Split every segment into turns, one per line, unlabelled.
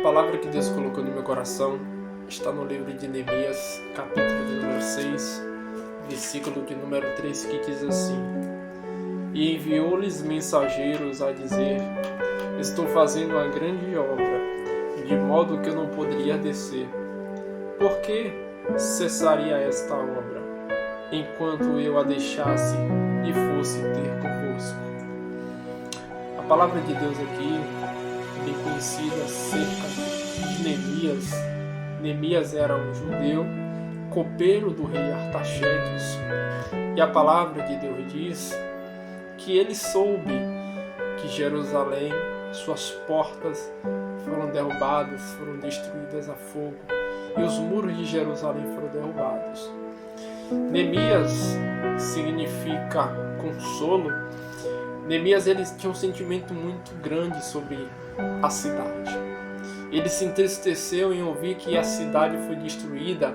palavra que Deus colocou no meu coração está no livro de Neemias, capítulo de número 6, versículo de número 3, que diz assim: E enviou-lhes mensageiros a dizer: Estou fazendo uma grande obra, de modo que eu não poderia descer. Por que cessaria esta obra, enquanto eu a deixasse e fosse ter convosco? A palavra de Deus aqui, bem conhecida acerca de Neemias. Neemias era um judeu, copeiro do rei Artaxerxes, e a palavra de Deus diz que ele soube que Jerusalém, suas portas foram derrubadas, foram destruídas a fogo, e os muros de Jerusalém foram derrubados. Neemias significa consolo. Neemias ele tinha um sentimento muito grande sobre a cidade. Ele se entristeceu em ouvir que a cidade foi destruída,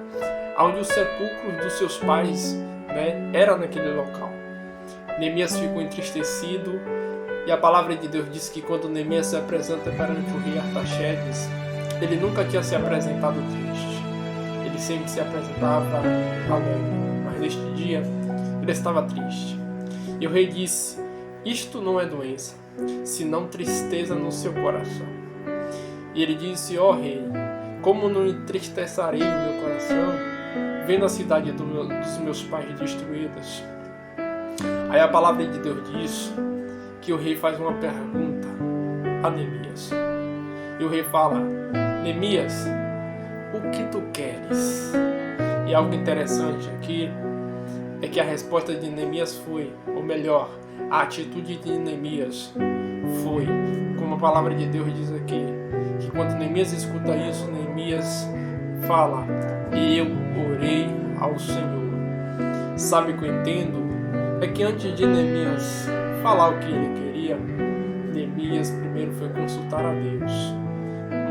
onde os sepulcros dos seus pais era naquele local. Neemias ficou entristecido, e a palavra de Deus diz que quando Neemias se apresenta perante o rei Artaxerxes, ele nunca tinha se apresentado triste. Ele sempre se apresentava alegre, mas neste dia ele estava triste. E o rei disse: Isto não é doença, senão tristeza no seu coração. E ele disse: Ó rei, como não entristecerei o meu coração, vendo a cidade dos meus pais destruídas? Aí a palavra de Deus diz que o rei faz uma pergunta a Neemias. E o rei fala: Neemias, o que tu queres? E algo interessante aqui é que a resposta de Neemias foi, ou melhor, a atitude de Neemias foi, como a palavra de Deus diz aqui, que quando Neemias escuta isso, Neemias fala: Eu orei ao Senhor. Sabe o que eu entendo? É que antes de Neemias falar o que ele queria, Neemias primeiro foi consultar a Deus.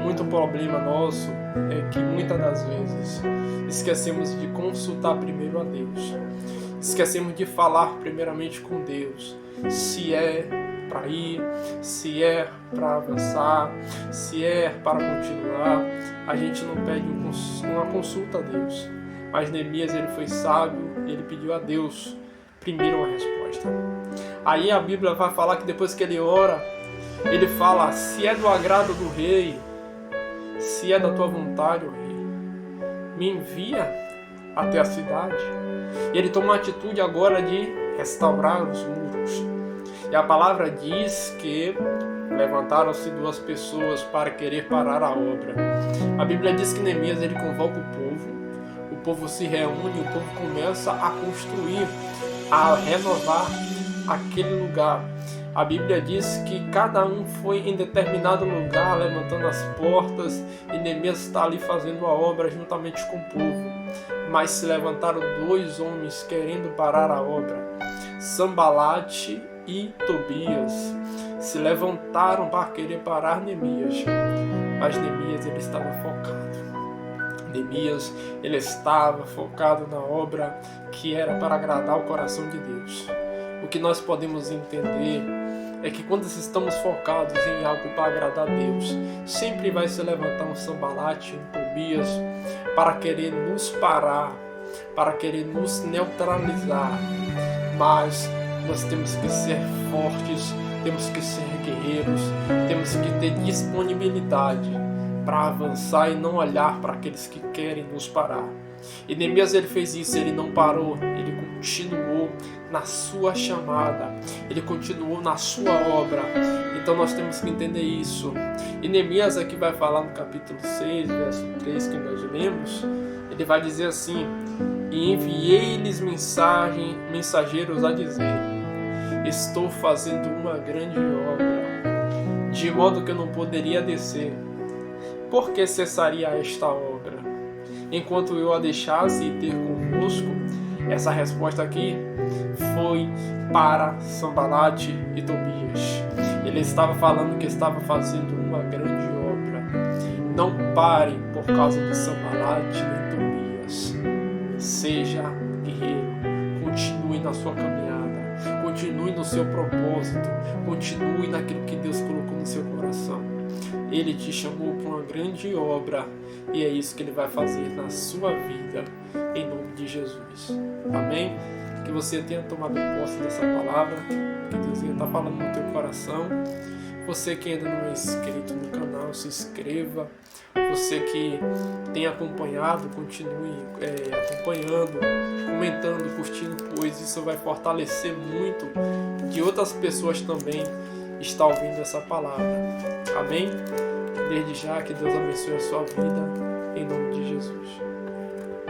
Muito problema nosso é que muitas das vezes esquecemos de consultar primeiro a Deus. Esquecemos de falar primeiramente com Deus, se é para ir, se é para avançar, se é para continuar. A gente não pede uma consulta a Deus, mas Neemias ele foi sábio, ele pediu a Deus primeiro uma resposta. Aí a Bíblia vai falar que depois que ele ora, ele fala: se é do agrado do rei, se é da tua vontade, ó rei, me envia até a cidade. E ele toma a atitude agora de restaurar os muros. E a palavra diz que levantaram-se duas pessoas para querer parar a obra. A Bíblia diz que Neemias ele convoca o povo se reúne, o povo começa a construir, a renovar aquele lugar. A Bíblia diz que cada um foi em determinado lugar, levantando as portas, e Neemias está ali fazendo a obra juntamente com o povo. Mas se levantaram dois homens querendo parar a obra. Sanbalate e Tobias se levantaram para querer parar Neemias. Mas Neemias ele estava focado. Neemias ele estava focado na obra que era para agradar o coração de Deus. O que nós podemos entender é que quando estamos focados em algo para agradar a Deus, sempre vai se levantar um Sanbalate, um Tobias, para querer nos parar, para querer nos neutralizar. Mas nós temos que ser fortes, temos que ser guerreiros, temos que ter disponibilidade para avançar e não olhar para aqueles que querem nos parar. E Neemias ele fez isso, ele não parou, ele continuou na sua chamada, ele continuou na sua obra. Então nós temos que entender isso. E Neemias aqui vai falar no capítulo 6, verso 3 que nós lemos, ele vai dizer assim: E enviei-lhes mensageiros a dizer: Estou fazendo uma grande obra, de modo que eu não poderia descer. Por que cessaria esta obra, enquanto eu a deixasse e ter convosco? Essa resposta aqui foi para Sanbalate e Tobias. Ele estava falando que estava fazendo uma grande obra. Não pare por causa de Sanbalate nem Tobias. Seja guerreiro, continue na sua caminhada, continue no seu propósito, continue naquilo que Deus colocou no seu coração. Ele te chamou para uma grande obra e é isso que Ele vai fazer na sua vida, em nome de Jesus. Amém? Que você tenha tomado posse dessa palavra, que Deus está falando no teu coração. Você que ainda não é inscrito no canal, se inscreva. Você que tem acompanhado, continue acompanhando, comentando, curtindo, pois isso vai fortalecer muito que outras pessoas também estão ouvindo essa palavra. Amém? Desde já, que Deus abençoe a sua vida, em nome de Jesus.